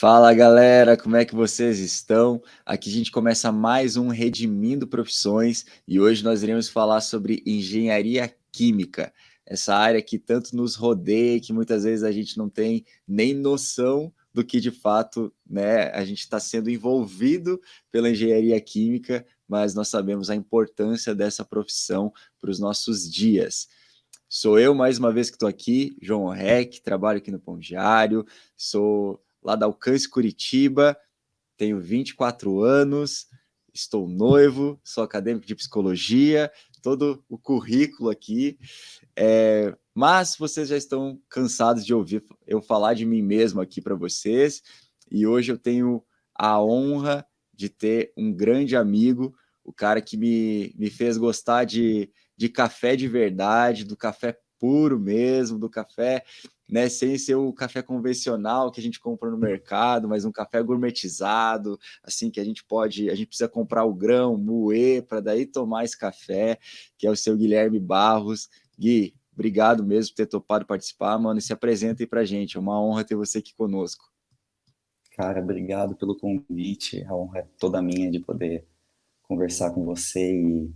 Fala galera, como é que vocês estão? Aqui a gente começa mais um Redimindo Profissões e hoje nós iremos falar sobre engenharia química, essa área que tanto nos rodeia que muitas vezes a gente não tem nem noção do que de fato, né, a gente está sendo envolvido pela engenharia química, mas nós sabemos a importância dessa profissão para os nossos dias. Sou eu mais uma vez que estou aqui, João Rec, trabalho aqui no Pão Diário, sou lá da Alcance Curitiba, tenho 24 anos, estou noivo, sou acadêmico de psicologia, todo o currículo aqui. Mas vocês já estão cansados de ouvir eu falar de mim mesmo aqui para vocês, e hoje eu tenho a honra de ter um grande amigo, o cara que me fez gostar de café de verdade, do café puro mesmo, do café, né, sem ser o café convencional que a gente compra no mercado, mas um café gourmetizado, assim que a gente precisa comprar o grão, moer para daí tomar esse café, que é o seu Guilherme Barros. Gui, obrigado mesmo por ter topado participar, mano, e se apresenta aí pra gente, é uma honra ter você aqui conosco. Cara, obrigado pelo convite. A honra é toda minha de poder conversar com você e, de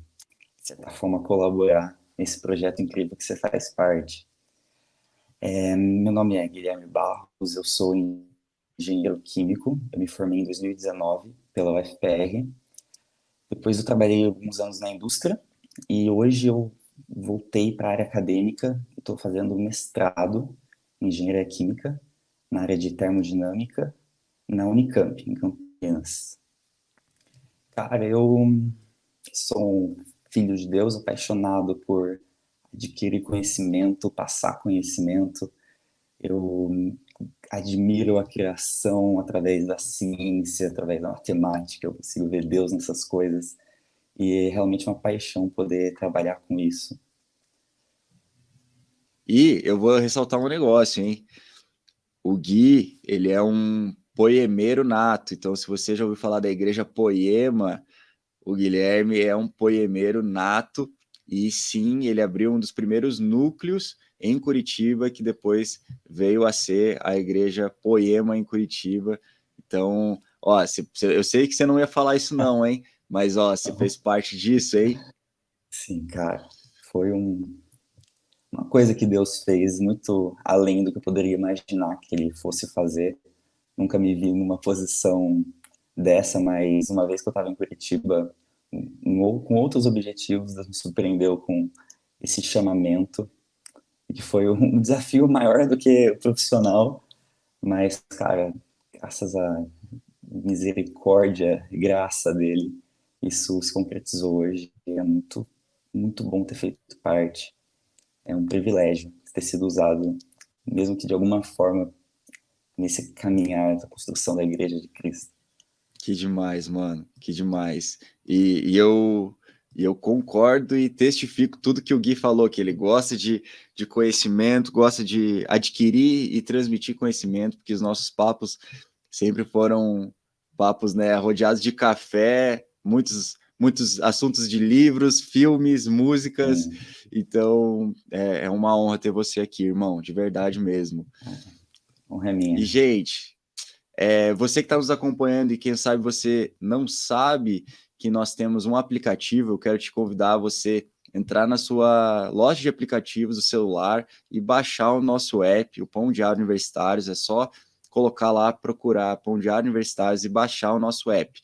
certa forma, colaborar nesse projeto incrível que você faz parte. Meu nome é Guilherme Barros, eu sou engenheiro químico. Eu me formei em 2019 pela UFPR. Depois eu trabalhei alguns anos na indústria e hoje eu voltei para a área acadêmica e estou fazendo mestrado em engenharia química na área de termodinâmica na Unicamp, em Campinas. Cara, eu sou um filho de Deus, apaixonado por adquirir conhecimento, passar conhecimento. Eu admiro a criação através da ciência, através da matemática. Eu consigo ver Deus nessas coisas. E é realmente uma paixão poder trabalhar com isso. E eu vou ressaltar um negócio, hein? O Gui, ele é um poemeiro nato, então se você já ouviu falar da igreja Poema, o Guilherme é um poemeiro nato, e sim, ele abriu um dos primeiros núcleos em Curitiba, que depois veio a ser a igreja Poema em Curitiba. Então, ó, eu sei que você não ia falar isso não, hein? Mas, ó, você fez parte disso, hein? Sim, cara, foi uma coisa que Deus fez muito além do que eu poderia imaginar que Ele fosse fazer. Nunca me vi numa posição dessa, mas uma vez que eu estava em Curitiba, com outros objetivos, Deus me surpreendeu com esse chamamento, que foi um desafio maior do que o profissional, mas, cara, graças à misericórdia e graça dele, isso se concretizou hoje. E é muito, muito bom ter feito parte. É um privilégio ter sido usado, mesmo que de alguma forma, nesse caminhar da construção da Igreja de Cristo. Que demais, mano, que demais. E eu concordo e testifico tudo que o Gui falou, que ele gosta de conhecimento, gosta de adquirir e transmitir conhecimento, porque os nossos papos sempre foram papos, né, rodeados de café, muitos assuntos de livros, filmes, músicas. Sim, Então, é uma honra ter você aqui, irmão, de verdade mesmo. honra é E, minha. gente, você que está nos acompanhando e quem sabe você não sabe que nós temos um aplicativo, eu quero te convidar a você entrar na sua loja de aplicativos do celular e baixar o nosso app, o Pão Diário Universitários. É só colocar lá, procurar Pão Diário Universitários e baixar o nosso app.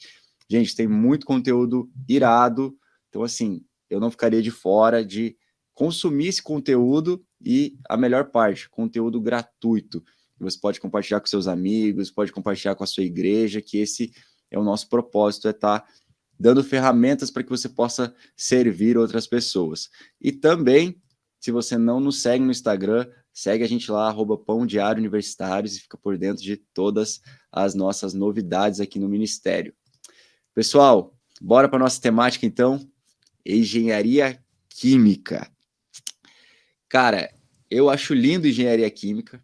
Gente, tem muito conteúdo irado, então assim, eu não ficaria de fora de consumir esse conteúdo e a melhor parte, conteúdo gratuito. Você pode compartilhar com seus amigos, pode compartilhar com a sua igreja, que esse é o nosso propósito, é estar dando ferramentas para que você possa servir outras pessoas. E também, se você não nos segue no Instagram, segue a gente lá, @Pão Diário Universitários, e fica por dentro de todas as nossas novidades aqui no Ministério. Pessoal, bora para a nossa temática então, engenharia química. Cara, eu acho lindo engenharia química,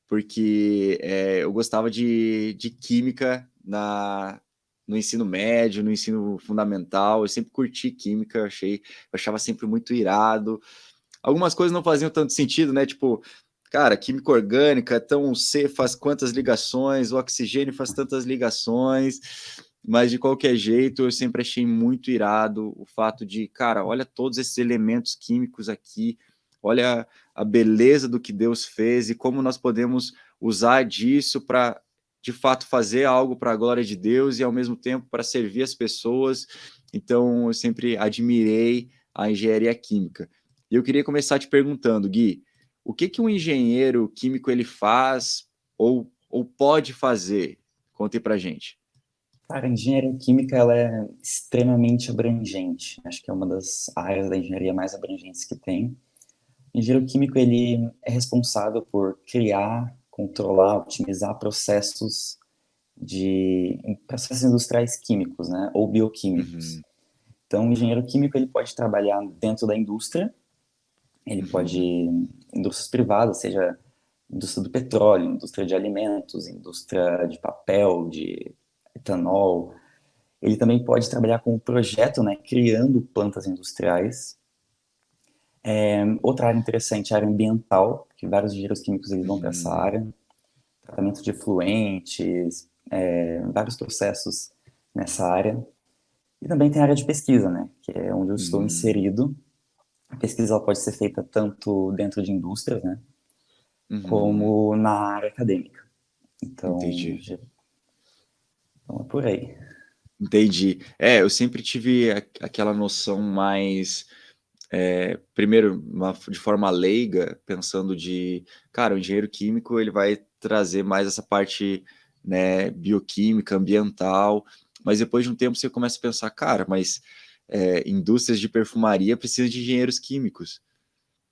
porque eu gostava de química no ensino médio, no ensino fundamental, eu sempre curti química, eu achava sempre muito irado. Algumas coisas não faziam tanto sentido, né? Tipo, cara, química orgânica, então o C faz quantas ligações, o oxigênio faz tantas ligações, mas de qualquer jeito eu sempre achei muito irado o fato de, cara, olha todos esses elementos químicos aqui, olha a beleza do que Deus fez e como nós podemos usar disso para, de fato, fazer algo para a glória de Deus e ao mesmo tempo para servir as pessoas. Então eu sempre admirei a engenharia química. E eu queria começar te perguntando, Gui, o que que um engenheiro químico ele faz ou pode fazer? Conte para gente. Cara, a engenharia química ela é extremamente abrangente. Acho que é uma das áreas da engenharia mais abrangentes que tem. O engenheiro químico ele é responsável por criar, controlar, otimizar processos industriais químicos, né, ou bioquímicos. Uhum, Então, o engenheiro químico ele pode trabalhar dentro da indústria, ele pode uhum, indústrias privadas, seja indústria do petróleo, indústria de alimentos, indústria de papel, de etanol. Ele também pode trabalhar com o projeto, né, criando plantas industriais. Outra área interessante é a área ambiental, que vários engenheiros químicos eles vão para essa uhum, área. Tratamento de efluentes, vários processos nessa área. E também tem a área de pesquisa, né, que é onde eu estou uhum, inserido. A pesquisa ela pode ser feita tanto dentro de indústrias, né, uhum. como na área acadêmica. Então, Entendi. então é por aí. Entendi. É, eu sempre tive aquela noção mais, primeiro, de forma leiga, pensando de, cara, o engenheiro químico ele vai trazer mais essa parte, né, bioquímica, ambiental, mas depois de um tempo você começa a pensar, cara, mas indústrias de perfumaria precisam de engenheiros químicos.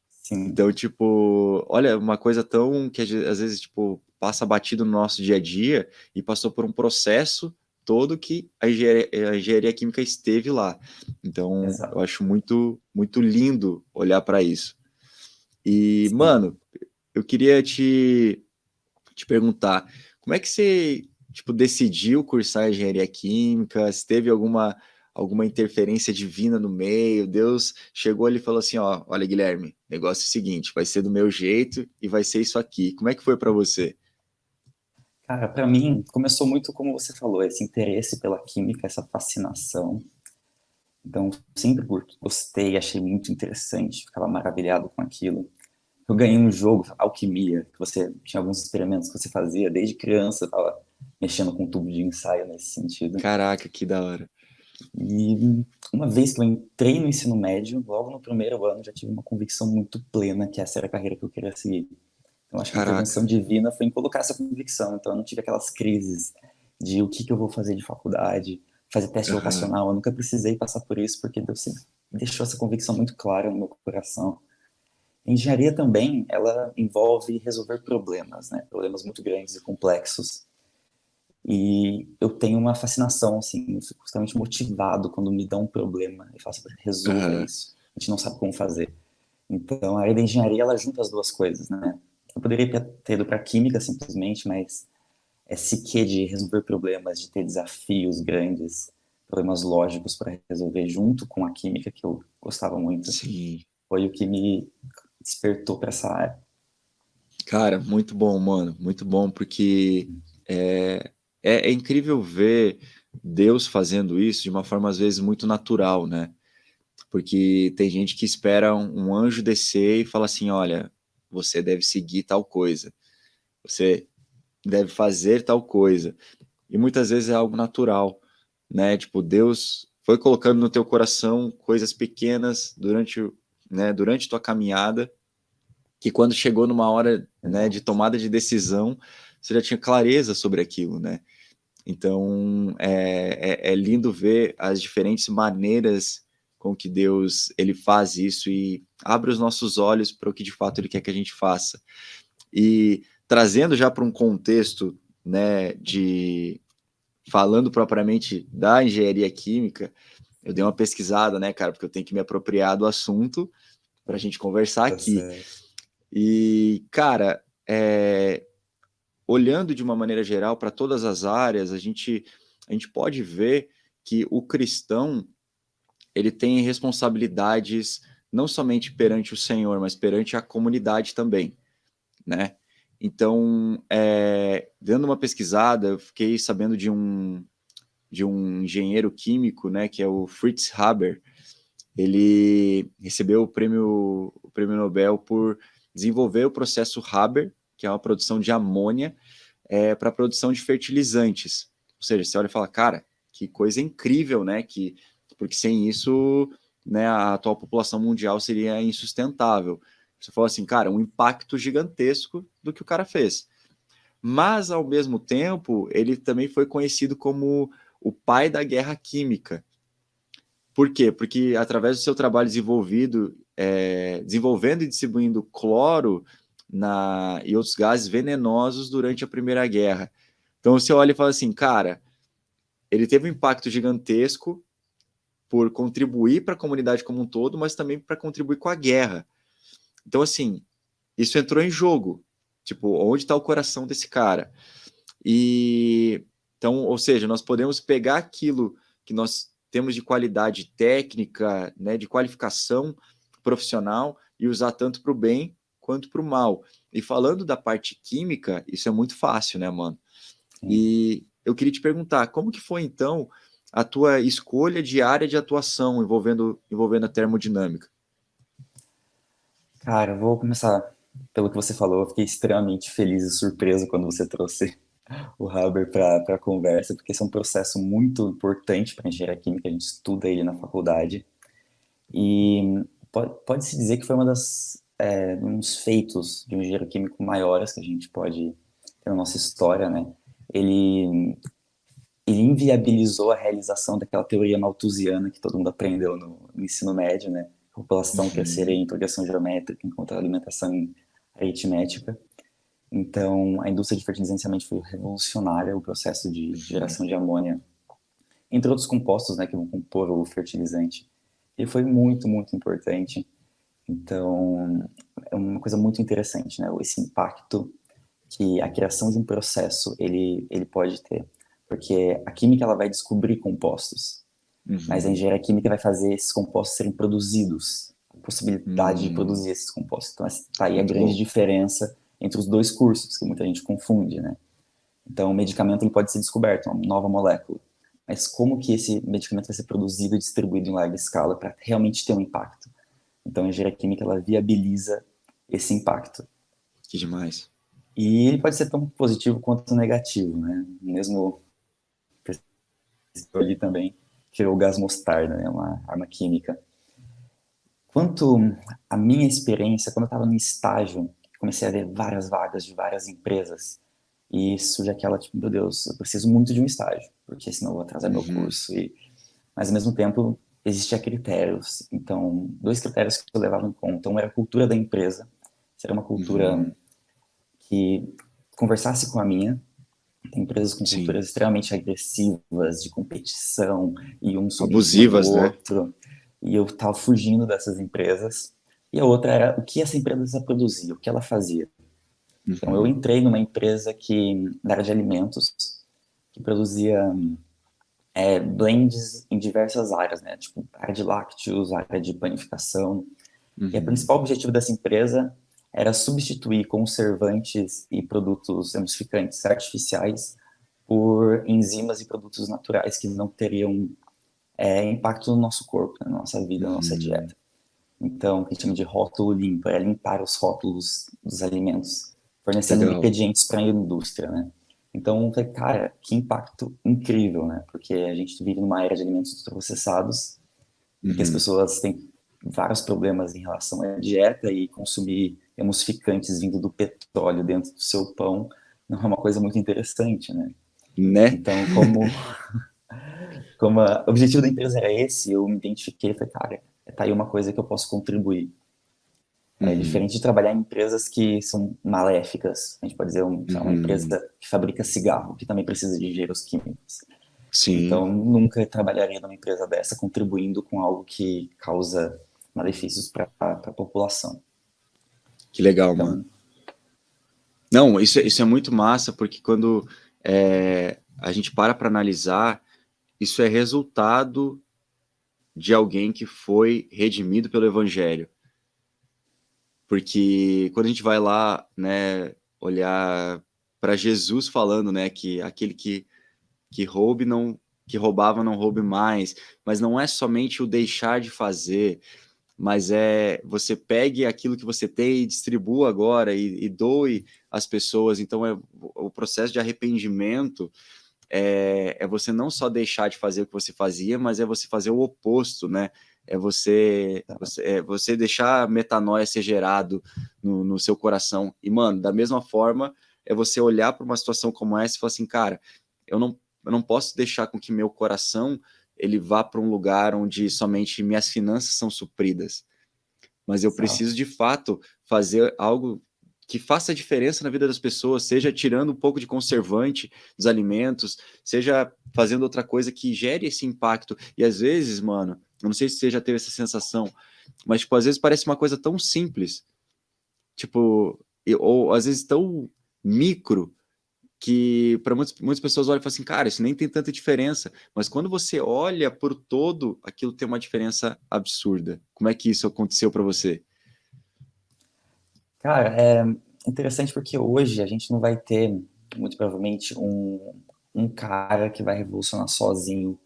Sim, Então, tipo, olha, uma coisa tão que às vezes, tipo, passa batido no nosso dia a dia e passou por um processo todo que a engenharia química esteve lá. Então, eu exato. acho muito, muito lindo olhar para isso. E, Sim. mano, eu queria te perguntar, como é que você, tipo, decidiu cursar engenharia química? Se teve alguma interferência divina no meio? Deus chegou ali e falou assim, ó, olha, Guilherme, negócio é o seguinte, vai ser do meu jeito e vai ser isso aqui. Como é que foi para você? Cara, para mim, começou muito como você falou, esse interesse pela química, essa fascinação. Então, sempre gostei, achei muito interessante, ficava maravilhado com aquilo. Eu ganhei um jogo, Alquimia, que você tinha alguns experimentos que você fazia desde criança, eu tava mexendo com tubo de ensaio nesse sentido. Caraca, que da hora. E uma vez que eu entrei no ensino médio, logo no primeiro ano, já tive uma convicção muito plena que essa era a carreira que eu queria seguir. Então, acho que a Caraca. intervenção divina foi em colocar essa convicção. Então, eu não tive aquelas crises de o que que eu vou fazer de faculdade, fazer teste Aham, vocacional. Eu nunca precisei passar por isso, porque Deus sempre deixou essa convicção muito clara no meu coração. A engenharia também, ela envolve resolver problemas, né? Problemas muito grandes e complexos. E eu tenho uma fascinação, assim, eu fico extremamente motivado quando me dão um problema e faço, resolva aham, isso. A gente não sabe como fazer. Então, a área da engenharia, ela junta as duas coisas, né? Eu poderia ter ido para química simplesmente, mas esse quê de resolver problemas, de ter desafios grandes, problemas lógicos para resolver junto com a química, que eu gostava muito, sim. foi o que me despertou para essa área. Cara, muito bom, mano. Muito bom, porque é, é incrível ver Deus fazendo isso de uma forma, às vezes, muito natural, né? Porque tem gente que espera um anjo descer e fala assim: olha, você deve seguir tal coisa, você deve fazer tal coisa. E muitas vezes é algo natural, né? Tipo, Deus foi colocando no teu coração coisas pequenas durante tua caminhada que quando chegou numa hora, né, de Exato. tomada de decisão, você já tinha clareza sobre aquilo, né? Então é lindo ver as diferentes maneiras com que Deus ele faz isso e abre os nossos olhos para o que de fato ele quer que a gente faça. E trazendo já para um contexto, né, de falando propriamente da engenharia química, eu dei uma pesquisada, né, cara, porque eu tenho que me apropriar do assunto para a gente conversar Tá aqui. certo. E, cara, olhando de uma maneira geral para todas as áreas, a gente pode ver que o cristão ele tem responsabilidades não somente perante o Senhor, mas perante a comunidade também. né? Então, dando uma pesquisada, eu fiquei sabendo de um engenheiro químico, né, que é o Fritz Haber. Ele recebeu o prêmio Nobel por desenvolver o processo Haber, que é uma produção de amônia, para a produção de fertilizantes. Ou seja, você olha e fala, cara, que coisa incrível, né? Porque sem isso, né, a atual população mundial seria insustentável. Você fala assim, cara, um impacto gigantesco do que o cara fez. Mas, ao mesmo tempo, ele também foi conhecido como o pai da guerra química. Por quê? Porque através do seu trabalho desenvolvendo e distribuindo cloro e outros gases venenosos durante a Primeira Guerra. Então você olha e fala assim, cara, ele teve um impacto gigantesco por contribuir para a comunidade como um todo, mas também para contribuir com a guerra. Então, assim, isso entrou em jogo. Tipo, onde está o coração desse cara? Então, ou seja, nós podemos pegar aquilo que nós temos de qualidade técnica, né, de qualificação profissional e usar tanto para o bem quanto para o mal. E falando da parte química, isso é muito fácil, né, mano? Sim. E eu queria te perguntar, como que foi então a tua escolha de área de atuação envolvendo a termodinâmica? Cara, eu vou começar pelo que você falou. Eu fiquei extremamente feliz e surpreso quando você trouxe o Haber para a conversa, porque esse é um processo muito importante para a engenharia química, a gente estuda ele na faculdade. E pode-se dizer que foi um dos feitos de um engenheiro químico maiores que a gente pode ter na nossa história, né? Ele, ele inviabilizou a realização daquela teoria malthusiana que todo mundo aprendeu no ensino médio, né? População crescer Uhum. em progressão geométrica enquanto a alimentação em aritmética. Então, a indústria de fertilizantes realmente foi revolucionária, o processo de geração de amônia, entre outros compostos, né, que vão compor o fertilizante. E foi muito, muito importante. Então, é uma coisa muito interessante, né, esse impacto que a criação de um processo ele pode ter. Porque a química ela vai descobrir compostos, mas a Uhum. engenharia química vai fazer esses compostos serem produzidos, a possibilidade de produzir esses compostos. Então, está aí a Muito grande bom. diferença entre os dois cursos, que muita gente confunde, né? Então, o medicamento ele pode ser descoberto, uma nova molécula, mas como que esse medicamento vai ser produzido e distribuído em larga escala para realmente ter um impacto? Então, a engenharia química ela viabiliza esse impacto. Que demais. E ele pode ser tão positivo quanto negativo, né? Mesmo ali também criou o gás mostarda, né? Uma arma química. Quanto à minha experiência, quando eu estava no estágio, comecei a ver várias vagas de várias empresas. E surge aquela, tipo, meu Deus, eu preciso muito de um estágio, porque senão eu vou atrasar meu Uhum. curso. Mas, ao mesmo tempo, existia critérios. Então, dois critérios que eu levava em conta. Um era a cultura da empresa. Seria uma cultura Uhum. que conversasse com a minha. Tem empresas com Sim. culturas extremamente agressivas, de competição, e um subindo em cima do Abusivas, né? outro. E eu estava fugindo dessas empresas. E a outra era o que essa empresa produzia, o que ela fazia. Então, eu Uhum. entrei numa empresa da área de alimentos, que produzia blends em diversas áreas, né? Tipo, área de lácteos, área de panificação. E o Uhum. principal objetivo dessa empresa era substituir conservantes e produtos emulsificantes artificiais por enzimas e produtos naturais que não teriam impacto no nosso corpo, na nossa vida, na nossa Uhum. dieta. Então, o que a gente chama de rótulo limpo, é limpar os rótulos dos alimentos, fornecendo Legal. ingredientes para a indústria, né? Então, eu falei, cara, que impacto incrível, né? Porque a gente vive numa era de alimentos ultraprocessados, em que as Uhum. pessoas têm vários problemas em relação à dieta e consumir emulsificantes vindo do petróleo dentro do seu pão não é uma coisa muito interessante, né? Né? Então, o objetivo da empresa era esse, eu me identifiquei e falei, cara, tá aí uma coisa que eu posso contribuir. É Uhum. diferente de trabalhar em empresas que são maléficas. A gente pode dizer uma empresa Uhum. que fabrica cigarro, que também precisa de engenheiros químicos. Sim. Então, nunca trabalharia numa empresa dessa contribuindo com algo que causa malefícios para a população. Que legal, mano. Então, Não, isso é muito massa, porque quando a gente para analisar, isso é resultado de alguém que foi redimido pelo Evangelho. Porque quando a gente vai lá, né, olhar para Jesus falando, né, que aquele que roube não que roubava não roube mais, mas não é somente o deixar de fazer, mas é você pegue aquilo que você tem e distribua agora e doe às pessoas. Então é o processo de arrependimento é você não só deixar de fazer o que você fazia, mas é você fazer o oposto, né? É você deixar a metanoia ser gerado no seu coração. E, mano, da mesma forma, é você olhar para uma situação como essa e falar assim, cara, eu não posso deixar com que meu coração ele vá para um lugar onde somente minhas finanças são supridas, mas eu Exato. preciso de fato fazer algo que faça diferença na vida das pessoas, seja tirando um pouco de conservante dos alimentos, seja fazendo outra coisa que gere esse impacto. E às vezes, mano, eu não sei se você já teve essa sensação, mas tipo, às vezes parece uma coisa tão simples, tipo, ou às vezes tão micro, que para muitas pessoas olham e falam assim, cara, isso nem tem tanta diferença. Mas quando você olha por todo, aquilo tem uma diferença absurda. Como é que isso aconteceu para você? Cara, é interessante porque hoje a gente não vai ter, muito provavelmente, um cara que vai revolucionar sozinho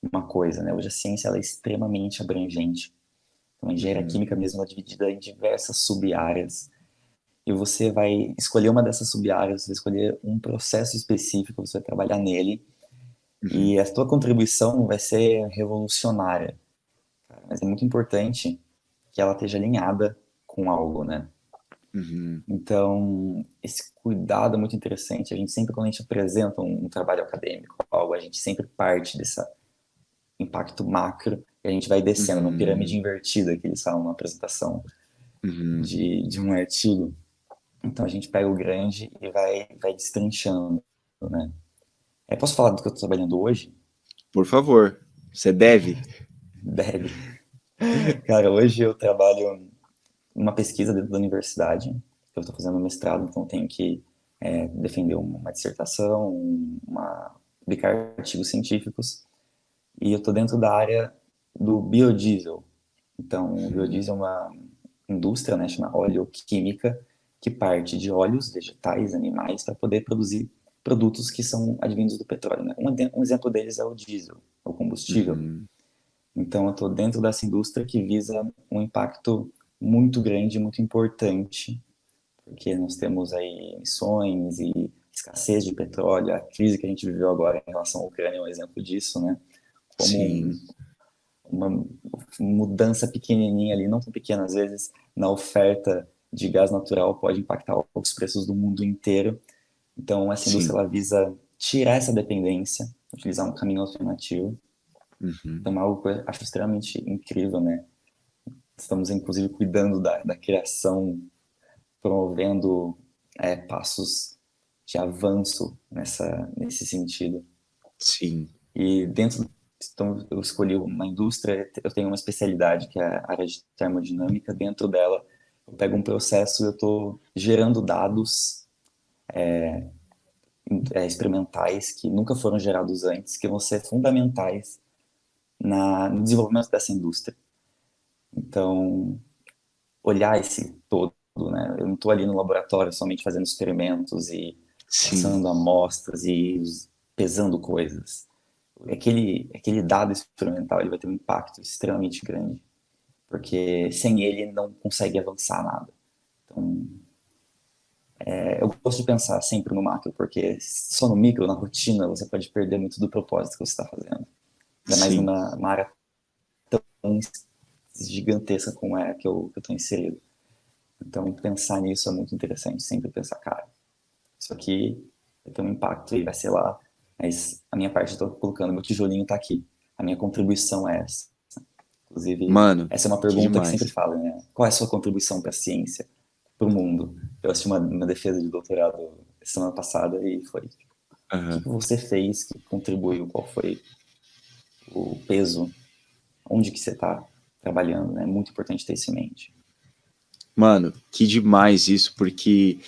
uma coisa, né? Hoje a ciência ela é extremamente abrangente. Então, a engenharia Uhum, química mesmo ela é dividida em diversas sub-áreas. E você vai escolher uma dessas sub-áreas, você vai escolher um processo específico, você vai trabalhar nele, uhum, e a sua contribuição vai ser revolucionária. Mas é muito importante que ela esteja alinhada com algo, né? uhum. Então, esse cuidado é muito interessante. A gente sempre, quando a gente apresenta um trabalho acadêmico, algo, a gente sempre parte desse impacto macro e a gente vai descendo numa pirâmide Uhum, invertida, que eles falam na apresentação uhum. de um artigo. Então, a gente pega o grande e vai destrinchando, né? Posso falar do que eu estou trabalhando hoje? Por favor, você deve. Deve. Cara, hoje eu trabalho numa pesquisa dentro da universidade. Eu estou fazendo mestrado, então tenho que defender uma dissertação, publicar artigos científicos. E eu estou dentro da área do biodiesel. Então, o Uhum, biodiesel é uma indústria, né, chama oleoquímica, que parte de óleos vegetais, animais, para poder produzir produtos que são advindos do petróleo. Né? Um exemplo deles é o diesel, o combustível. uhum. Então, eu estou dentro dessa indústria que visa um impacto muito grande, muito importante, porque nós temos aí emissões e escassez de petróleo, a crise que a gente viveu agora em relação à Ucrânia é um exemplo disso, né? Como Sim, uma mudança pequenininha ali, não tão pequena às vezes, na oferta de gás natural pode impactar os preços do mundo inteiro. Então, essa indústria sim. ela visa tirar essa dependência, utilizar um caminho alternativo. Uhum. Então, é algo que eu acho extremamente incrível, né? Estamos, inclusive, cuidando da criação, promovendo passos de avanço nesse sentido. Sim. E dentro, então, eu escolhi uma indústria, eu tenho uma especialidade que é a área de termodinâmica. Dentro dela, eu pego um processo e eu estou gerando dados experimentais que nunca foram gerados antes, que vão ser fundamentais no desenvolvimento dessa indústria. Então, olhar esse todo, né? Eu não estou ali no laboratório somente fazendo experimentos e Sim, passando amostras e pesando coisas. Aquele dado experimental ele vai ter um impacto extremamente grande, porque sem ele não consegue avançar nada. Então, eu gosto de pensar sempre no macro, porque só no micro, na rotina, você pode perder muito do propósito que você está fazendo. Ainda mais sim. numa área tão gigantesca como é que eu estou inserido. Então, pensar nisso é muito interessante. Sempre pensar, cara, isso aqui vai ter um impacto e vai ser lá, mas a minha parte eu estou colocando, meu tijolinho está aqui. A minha contribuição é essa. Inclusive, Mano, essa é uma que pergunta que sempre demais. fala, né? Qual é a sua contribuição para a ciência, para o mundo? Eu assisti uma defesa de doutorado semana passada e foi: o que Aham. você fez que contribuiu? Qual foi o peso? Onde que você está trabalhando? Né? É muito importante ter isso em mente. Mano, que demais isso, porque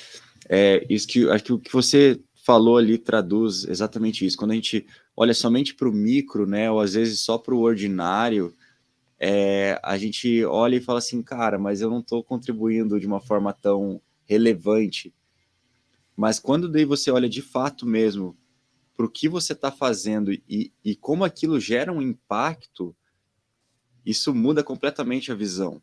isso que acho que o que você falou ali traduz exatamente isso. Quando a gente olha somente para o micro, né, ou às vezes só para o ordinário, a gente olha e fala assim, cara, mas eu não estou contribuindo de uma forma tão relevante. Mas quando daí você olha de fato mesmo para o que você está fazendo e como aquilo gera um impacto, isso muda completamente a visão,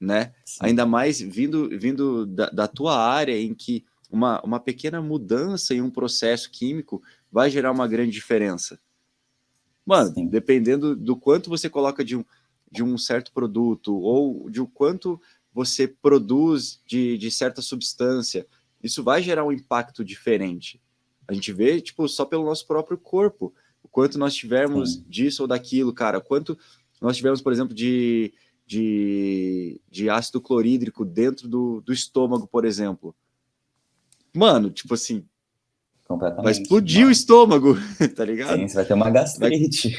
né? Sim, Ainda mais vindo da tua área, em que uma pequena mudança em um processo químico vai gerar uma grande diferença. Mano, sim, dependendo do quanto você coloca de um certo produto ou de o quanto você produz de certa substância, isso vai gerar um impacto diferente. A gente vê, tipo, só pelo nosso próprio corpo, o quanto nós tivermos sim. disso ou daquilo, cara, quanto nós tivermos, por exemplo, de ácido clorídrico dentro do estômago, por exemplo. Mano, tipo assim, vai Completamente. explodir o estômago, tá Sim, ligado? você vai ter uma Vai... gastrite.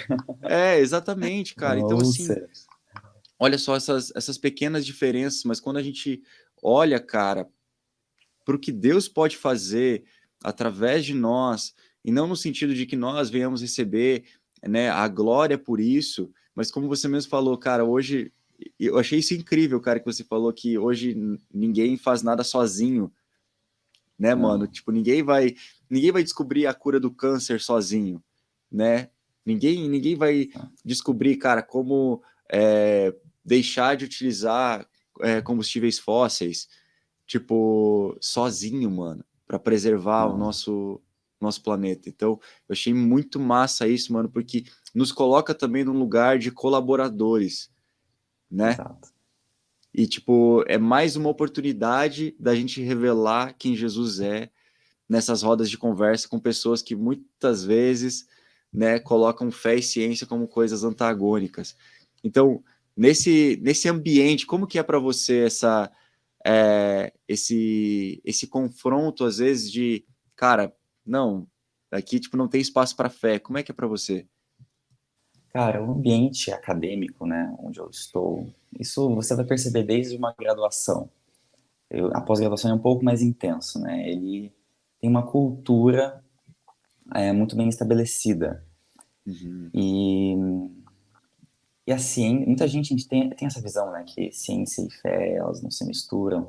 Exatamente, cara. Uma Então, assim, úlcera. olha só essas pequenas diferenças, mas quando a gente olha, cara, para o que Deus pode fazer através de nós, e não no sentido de que nós venhamos receber, né, a glória por isso, mas como você mesmo falou, cara, hoje eu achei isso incrível, cara, que você falou que hoje ninguém faz nada sozinho, né, mano? Não. Tipo, ninguém vai descobrir a cura do câncer sozinho, né? Ninguém vai descobrir, cara, como deixar de utilizar combustíveis fósseis, tipo, sozinho, mano, para preservar o Não. nosso planeta. Então, eu achei muito massa isso, mano, porque nos coloca também num lugar de colaboradores, né? Exato. E, tipo, é mais uma oportunidade da gente revelar quem Jesus é nessas rodas de conversa com pessoas que muitas vezes, né, colocam fé e ciência como coisas antagônicas. Então, nesse ambiente, como que é para você esse confronto às vezes de, cara, não, aqui tipo não tem espaço para fé. Como é que é para você? Cara, o ambiente acadêmico, né, onde eu estou, isso você vai perceber desde uma graduação. A pós-graduação é um pouco mais intenso, né? Ele tem uma cultura muito bem estabelecida. Uhum, E, e a ciência, muita gente tem essa visão, né, que ciência e fé, elas não se misturam,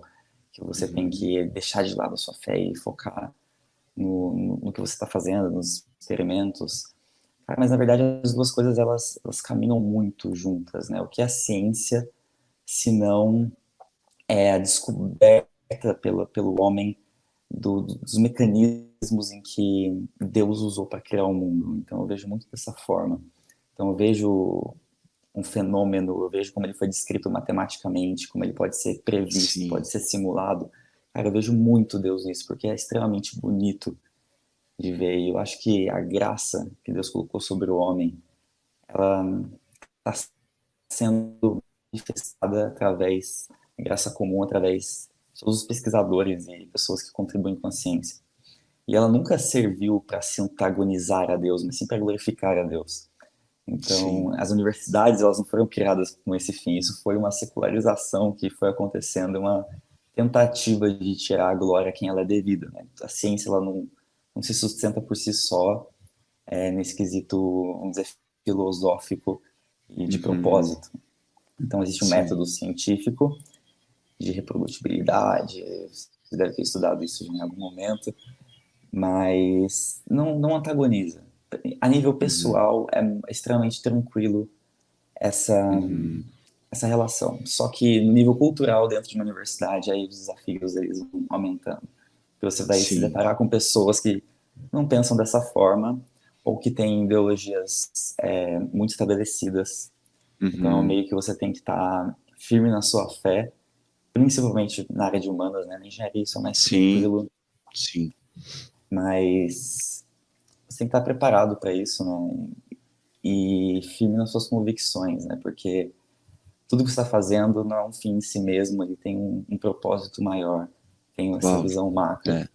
que você tem uhum, que deixar de lado a sua fé e focar no que você está fazendo, nos experimentos. Cara, mas na verdade as duas coisas elas caminham muito juntas, né? O que é a ciência, se não é a descoberta pelo homem dos mecanismos em que Deus usou para criar o mundo. Então eu vejo muito dessa forma. Então eu vejo um fenômeno, eu vejo como ele foi descrito matematicamente, como ele pode ser previsto, sim, pode ser simulado. Cara, eu vejo muito Deus nisso, porque é extremamente bonito de ver. E eu acho que a graça que Deus colocou sobre o homem, ela está sendo manifestada através, graça comum, através de todos os pesquisadores e pessoas que contribuem com a ciência. E ela nunca serviu para se antagonizar a Deus, mas sim para glorificar a Deus. sim, Então, as universidades, elas não foram criadas com esse fim. Isso foi uma secularização que foi acontecendo, uma tentativa de tirar a glória a quem ela é devida, né? A ciência, ela não se sustenta por si só, nesse quesito, vamos dizer, filosófico e de uhum, propósito. Então, existe um sim, método científico de reprodutibilidade, você deve ter estudado isso em algum momento, mas não antagoniza. A nível uhum, pessoal, é extremamente tranquilo essa, uhum, essa relação. Só que no nível cultural, dentro de uma universidade, aí os desafios eles vão aumentando. Você vai se sim, deparar com pessoas que não pensam dessa forma ou que têm ideologias muito estabelecidas. Então, uhum, meio que você tem que estar firme na sua fé, principalmente na área de humanas, né? Na engenharia isso é mais sim, tranquilo, sim, mas você tem que estar preparado para isso, né? E firme nas suas convicções, né? Porque tudo que você está fazendo não é um fim em si mesmo, ele tem um propósito maior, tem essa uau, visão macro. é,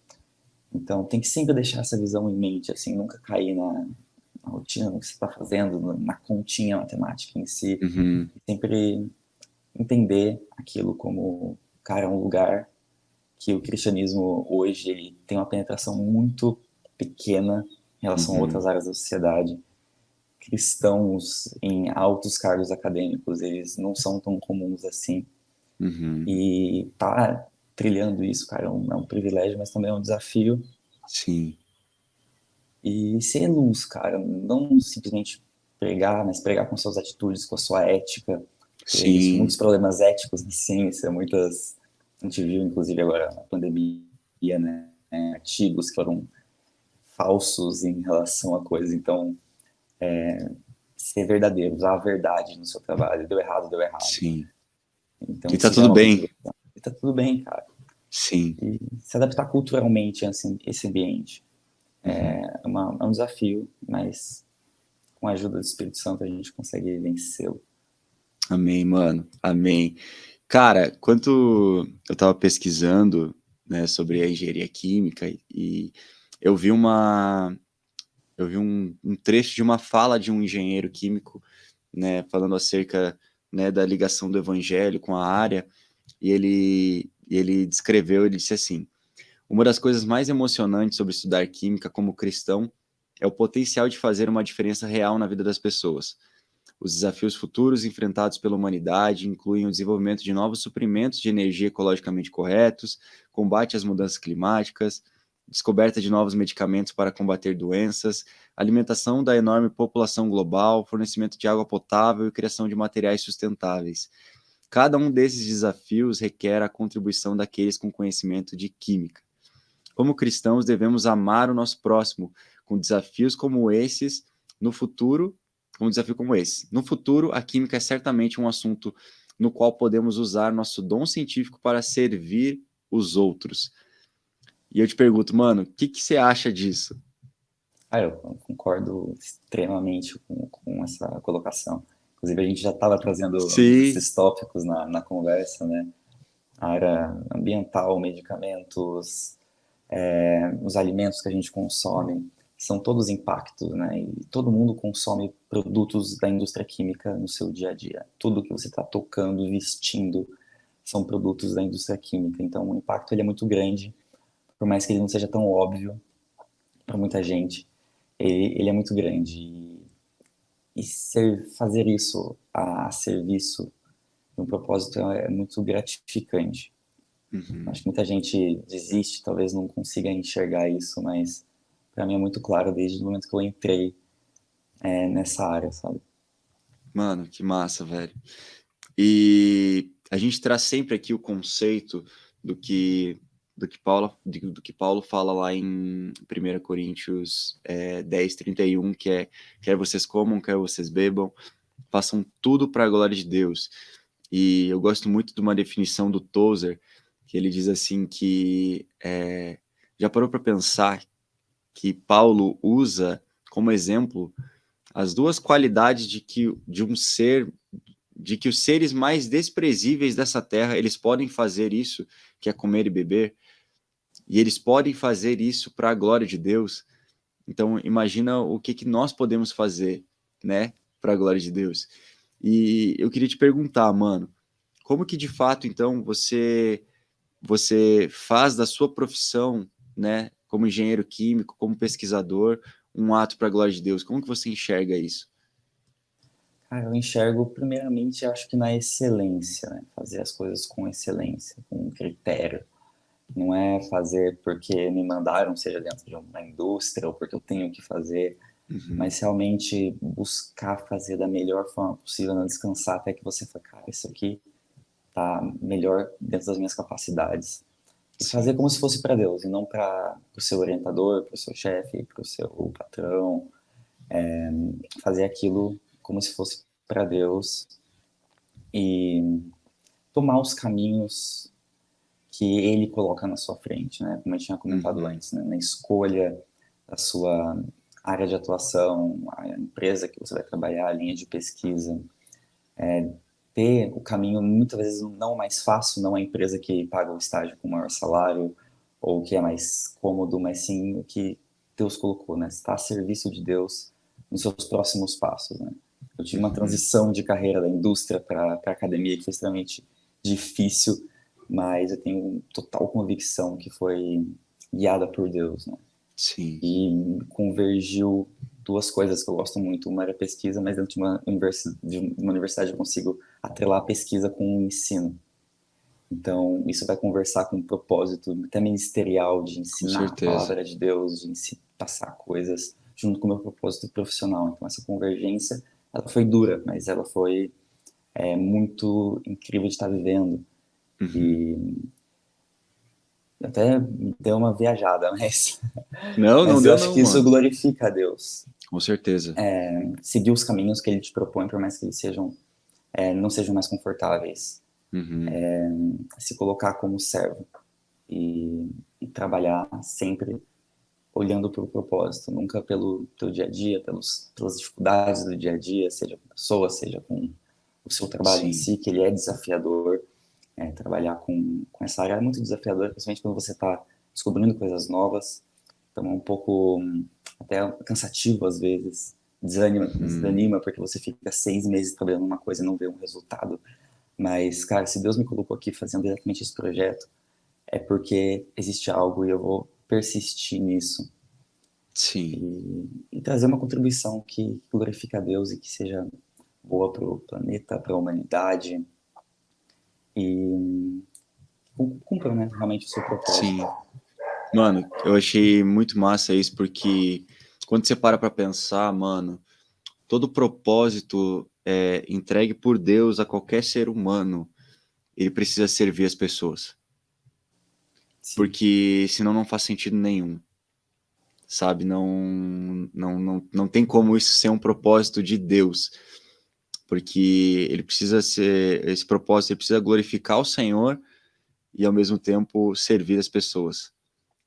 Então tem que sempre deixar essa visão em mente, assim, nunca cair na rotina do que você está fazendo, na continha matemática em si, uhum, sempre entender aquilo como, cara, um lugar que o cristianismo hoje ele tem uma penetração muito pequena em relação a uhum, outras áreas da sociedade. cristãos em altos cargos acadêmicos, eles não são tão comuns assim. Uhum. E tá trilhando isso, cara, é um privilégio, mas também é um desafio. Sim, E ser luz, cara, não simplesmente pregar, mas pregar com suas atitudes, com a sua ética. Porque existem sim, muitos problemas éticos na ciência, muitas. A gente viu, inclusive, agora na pandemia, né? Artigos que foram falsos em relação a coisas. Então, ser verdadeiro, usar a verdade no seu trabalho. Deu errado, deu errado. sim. Então, E tá isso já é tudo uma bem. contribuição. E tá tudo bem, cara. Sim. E se adaptar culturalmente a esse ambiente Uhum. é um desafio, mas com a ajuda do Espírito Santo a gente consegue vencê-lo. Amém, mano. Amém. Cara, quando eu tava pesquisando, né, sobre a engenharia química e eu vi um trecho de uma fala de um engenheiro químico, né, falando acerca, né, da ligação do evangelho com a área, e ele descreveu, ele disse assim: uma das coisas mais emocionantes sobre estudar química como cristão é o potencial de fazer uma diferença real na vida das pessoas. Os desafios futuros enfrentados pela humanidade incluem o desenvolvimento de novos suprimentos de energia ecologicamente corretos, combate às mudanças climáticas, descoberta de novos medicamentos para combater doenças, alimentação da enorme população global, fornecimento de água potável e criação de materiais sustentáveis. Cada um desses desafios requer a contribuição daqueles com conhecimento de química. Como cristãos, devemos amar o nosso próximo com desafios como esses no futuro, com um desafio como esse. No futuro, a química é certamente um assunto no qual podemos usar nosso dom científico para servir os outros. E eu te pergunto, mano, o que você acha disso? Ah, eu concordo extremamente com essa colocação. Inclusive, a gente já estava trazendo alguns Sim, desses tópicos na conversa, né? A área ambiental, medicamentos, os alimentos que a gente consome, são todos impactos, né? E todo mundo consome produtos da indústria química no seu dia a dia. Tudo que você está tocando, vestindo, são produtos da indústria química. Então, o impacto ele é muito grande, por mais que ele não seja tão óbvio para muita gente. Ele é muito grande. E fazer isso a serviço de um propósito é muito gratificante. uhum. Acho que muita gente desiste, talvez não consiga enxergar isso, mas para mim é muito claro desde o momento que eu entrei nessa área, sabe? Mano, que massa, velho. E a gente traz sempre aqui o conceito do que do que Paulo fala lá em 1 Coríntios 10:31, que é: quer vocês comam, quer vocês bebam, façam tudo para a glória de Deus. E eu gosto muito de uma definição do Tozer, que ele diz assim que já parou para pensar que Paulo usa como exemplo as duas qualidades de que os seres mais desprezíveis dessa terra, eles podem fazer isso, que é comer e beber, e eles podem fazer isso para a glória de Deus. Então, imagina o que nós podemos fazer, né, para a glória de Deus. E eu queria te perguntar, mano, como que de fato, então, você faz da sua profissão, né, como engenheiro químico, como pesquisador, um ato para a glória de Deus? Como que você enxerga isso? Cara, eu enxergo primeiramente, acho que na excelência, né? Fazer as coisas com excelência, com critério. Não é fazer porque me mandaram, seja dentro de uma indústria ou porque eu tenho que fazer, Uhum, mas realmente buscar fazer da melhor forma possível, não descansar até que você fala, cara, isso aqui tá melhor dentro das minhas capacidades. E fazer sim. como se fosse para Deus, e não para o seu orientador, para o seu chefe, para o seu patrão. Fazer aquilo como se fosse para Deus e tomar os caminhos que Ele coloca na sua frente, né? Como eu tinha comentado Uhum, antes, né? Na escolha da sua área de atuação, a empresa que você vai trabalhar, a linha de pesquisa, ter o caminho muitas vezes não mais fácil, não a empresa que paga o estágio com maior salário ou que é mais cômodo, mas sim o que Deus colocou, né? Estar a serviço de Deus nos seus próximos passos, né? Eu tive uma uhum. transição de carreira da indústria para a academia que foi extremamente difícil, mas eu tenho total convicção que foi guiada por Deus, né? Sim. E convergiu duas coisas que eu gosto muito. Uma era pesquisa, mas dentro de uma universidade eu consigo atrelar a pesquisa com o ensino. Então, isso vai conversar com um propósito até ministerial de Com ensinar a certeza. palavra de Deus, de passar coisas, junto com o meu propósito profissional. Então, essa convergência, ela foi dura, mas ela foi muito incrível de estar vivendo. Uhum. E até deu uma viajada, mas, Não, não mas eu deu acho não, que isso mano. glorifica a Deus. Com certeza. Seguir os caminhos que Ele te propõe, por mais que eles não sejam mais confortáveis. Uhum. Se colocar como servo e trabalhar sempre olhando para o propósito, nunca pelo teu dia a dia, pelas dificuldades do dia a dia, seja com pessoas, seja com o seu trabalho em Sim. si, que ele é desafiador. Trabalhar com essa área é muito desafiador, principalmente quando você está descobrindo coisas novas. Então é um pouco até cansativo às vezes, Uhum. desanima porque você fica 6 meses trabalhando numa coisa e não vê um resultado. Mas, cara, se Deus me colocou aqui fazendo exatamente esse projeto, é porque existe algo e eu vou persistir nisso Sim. e trazer uma contribuição que glorifique a Deus e que seja boa para o planeta, para a humanidade e cumpra, né, realmente o seu propósito. Sim. Mano, eu achei muito massa isso, porque quando você para pra pensar, mano, todo propósito entregue por Deus a qualquer ser humano, ele precisa servir as pessoas. Sim, Porque senão não faz sentido nenhum, sabe? Não tem como isso ser um propósito de Deus, porque ele precisa ser, esse propósito, ele precisa glorificar o Senhor e ao mesmo tempo servir as pessoas.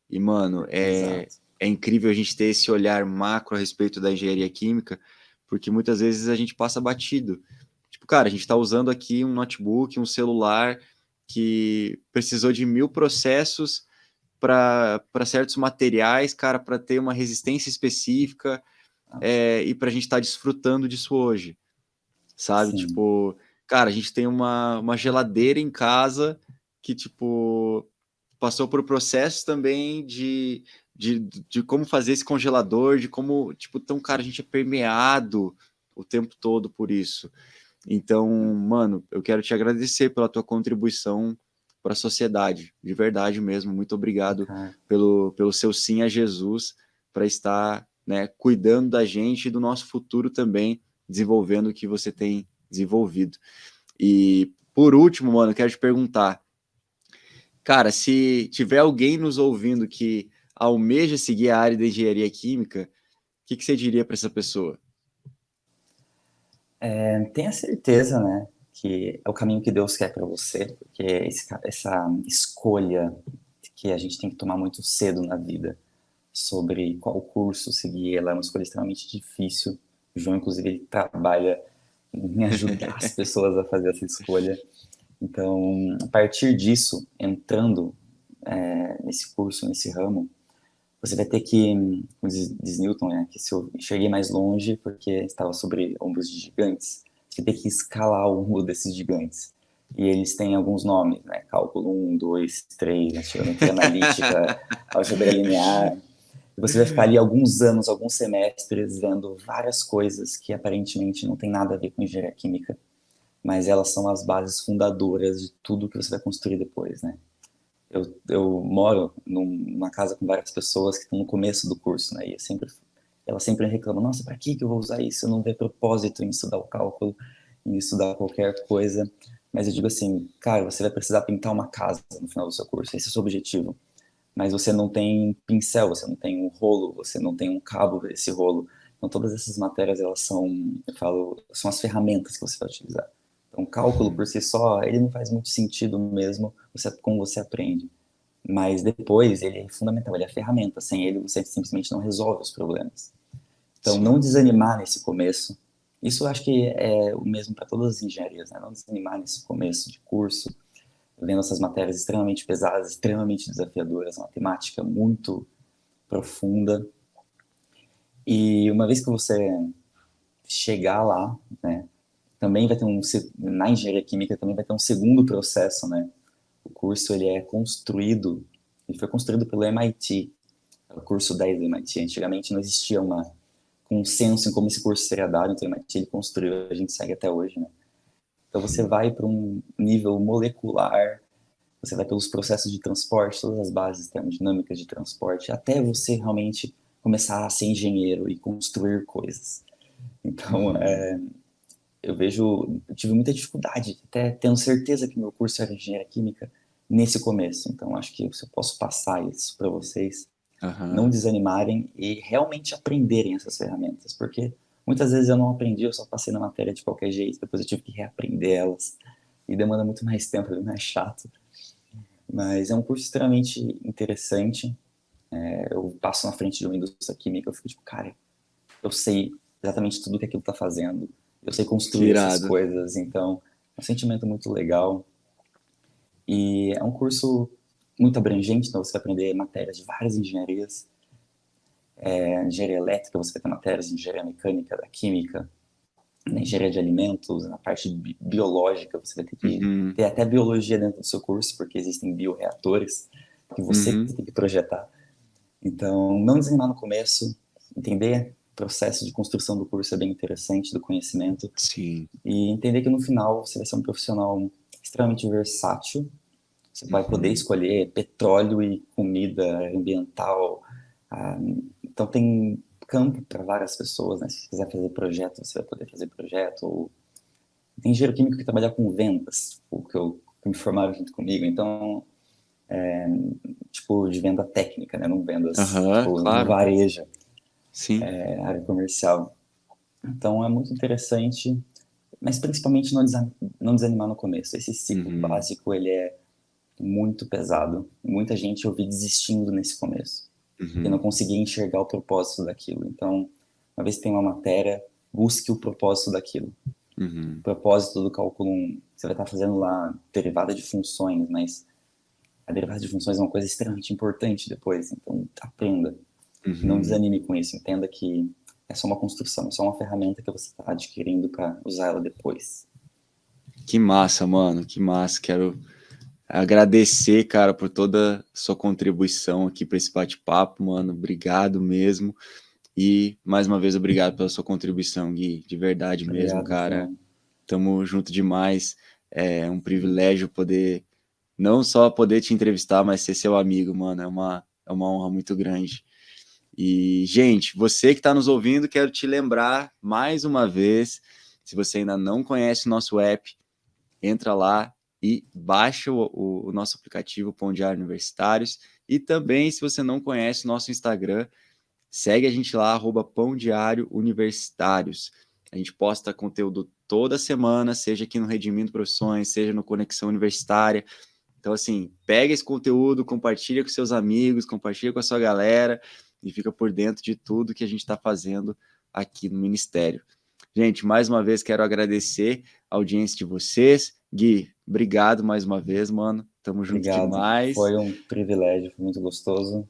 E, mano, exato. é incrível a gente ter esse olhar macro a respeito da engenharia química, porque muitas vezes a gente passa batido. Tipo, cara, a gente está usando aqui um notebook, um celular que precisou de 1000 processos para certos materiais, cara, para ter uma resistência específica, e para a gente estar desfrutando disso hoje, sabe? Sim, Tipo, cara, a gente tem uma geladeira em casa que, tipo, passou por processos também de como fazer esse congelador, de como, tipo, então, cara, a gente é permeado o tempo todo por isso. Então, mano, eu quero te agradecer pela tua contribuição para a sociedade, de verdade mesmo. Muito obrigado cara. pelo seu sim a Jesus, para estar, né, cuidando da gente e do nosso futuro também, desenvolvendo o que você tem desenvolvido. E por último, mano, eu quero te perguntar, cara, se tiver alguém nos ouvindo que almeja seguir a área da engenharia química, o que você diria para essa pessoa? Tenha certeza, né, que é o caminho que Deus quer para você, porque essa escolha que a gente tem que tomar muito cedo na vida sobre qual curso seguir, ela é uma escolha extremamente difícil. O João, inclusive, ele trabalha em ajudar as pessoas a fazer essa escolha. Então, a partir disso, entrando nesse curso, nesse ramo, você vai ter que, como diz Newton, né, que se eu cheguei mais longe porque estava sobre ombros de gigantes, você tem que escalar o ombro desses gigantes. E eles têm alguns nomes, né? Cálculo 1, 2, 3, né? Geometria analítica, álgebra linear. E você vai ficar ali alguns anos, alguns semestres, vendo várias coisas que aparentemente não tem nada a ver com engenharia química, mas elas são as bases fundadoras de tudo que você vai construir depois, né? Eu moro numa casa com várias pessoas que estão no começo do curso, né? E elas sempre reclamam, nossa, para que eu vou usar isso? Eu não vejo propósito em estudar o cálculo, em estudar qualquer coisa. Mas eu digo assim, cara, você vai precisar pintar uma casa no final do seu curso, esse é o seu objetivo. Mas você não tem pincel, você não tem um rolo, você não tem um cabo para esse rolo. Então todas essas matérias, elas são, eu falo, são as ferramentas que você vai utilizar. Então, cálculo por Uhum. si só, ele não faz muito sentido mesmo como você aprende. Mas depois ele é fundamental, ele é a ferramenta. Sem ele, você simplesmente não resolve os problemas. Então, não Sim, desanimar nesse começo. Isso eu acho que é o mesmo para todas as engenharias, né? Não desanimar nesse começo de curso, vendo essas matérias extremamente pesadas, extremamente desafiadoras, matemática muito profunda. E uma vez que você chegar lá, né, também vai ter na engenharia química também vai ter um segundo processo, né? O curso ele foi construído pelo MIT, o curso 10 do MIT. Antigamente não existia uma consenso em como esse curso seria dado, então o MIT ele construiu, a gente segue até hoje, né? Então você vai para um nível molecular, você vai pelos processos de transporte, todas as bases termodinâmicas de transporte, até você realmente começar a ser engenheiro e construir coisas. Então, eu tive muita dificuldade, até tendo certeza que meu curso era engenharia química nesse começo. Então, acho que eu posso passar isso para vocês, não desanimarem e realmente aprenderem essas ferramentas, porque muitas vezes eu não aprendi, eu só passei na matéria de qualquer jeito, depois eu tive que reaprender elas, e demanda muito mais tempo, é mais chato. Mas é um curso extremamente interessante. Eu passo na frente de uma indústria química, eu fico tipo, cara, eu sei exatamente tudo que aquilo está fazendo, eu sei construir essas coisas, então é um sentimento muito legal. E é um curso muito abrangente, então você vai aprender matérias de várias engenharias. Engenharia elétrica, você vai ter matérias de engenharia mecânica, da química, na engenharia de alimentos, na parte biológica, você vai ter que ter até biologia dentro do seu curso, porque existem bioreatores que você tem que projetar. Então, não desanimar no começo, entender o processo de construção do curso é bem interessante, do conhecimento. Sim. E entender que no final você vai ser um profissional extremamente versátil. Você vai poder escolher petróleo e comida ambiental. Então, tem campo para várias pessoas, né? Se você quiser fazer projeto, você vai poder fazer projeto. Ou... Tem engenheiro químico que trabalha com vendas, que me formaram junto comigo. Então, tipo, de venda técnica, né? Não vendas, tipo, no varejo. Sim. Área comercial. Então, é muito interessante, mas principalmente não desanimar no começo. Esse ciclo básico, ele é muito pesado. Muita gente eu vi desistindo nesse começo, porque não conseguia enxergar o propósito daquilo. Então, uma vez que tem uma matéria, busque o propósito daquilo. O propósito do cálculo 1, você vai estar fazendo lá derivada de funções, mas a derivada de funções é uma coisa extremamente importante depois, então aprenda. Não desanime com isso, entenda que é só uma construção, é só uma ferramenta que você está adquirindo para usar ela depois. Que massa, mano, que massa. Quero agradecer, cara, por toda a sua contribuição aqui para esse bate-papo, mano. Obrigado mesmo. E, mais uma vez, obrigado pela sua contribuição, Gui. De verdade mesmo, cara. João. Tamo junto demais. É um privilégio poder, não só poder te entrevistar, mas ser seu amigo, mano. É uma honra muito grande. E, gente, você que está nos ouvindo, quero te lembrar mais uma vez, se você ainda não conhece o nosso app, entra lá e baixa o nosso aplicativo Pão Diário Universitários. E também, se você não conhece o nosso Instagram, segue a gente lá, @Pão Diário Universitários. A gente posta conteúdo toda semana, seja aqui no Redimindo Profissões, seja no Conexão Universitária. Então, assim, pega esse conteúdo, compartilha com seus amigos, compartilha com a sua galera e fica por dentro de tudo que a gente está fazendo aqui no Ministério. Gente, mais uma vez quero agradecer a audiência de vocês. Gui, obrigado mais uma vez, mano. Tamo junto demais. Foi um privilégio, foi muito gostoso.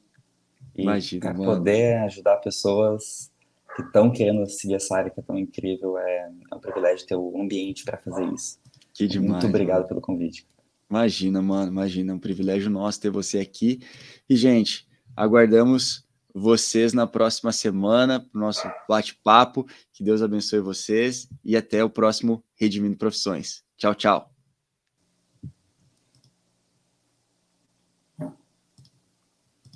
E imagina, mano, poder ajudar pessoas que estão querendo seguir essa área que é tão incrível, é um privilégio ter o ambiente para fazer isso. Que demais. Muito obrigado pelo convite. Imagina, mano, imagina. É um privilégio nosso ter você aqui. E, gente, aguardamos vocês na próxima semana para o nosso bate-papo. Que Deus abençoe vocês e até o próximo Redimindo Profissões. Tchau, tchau.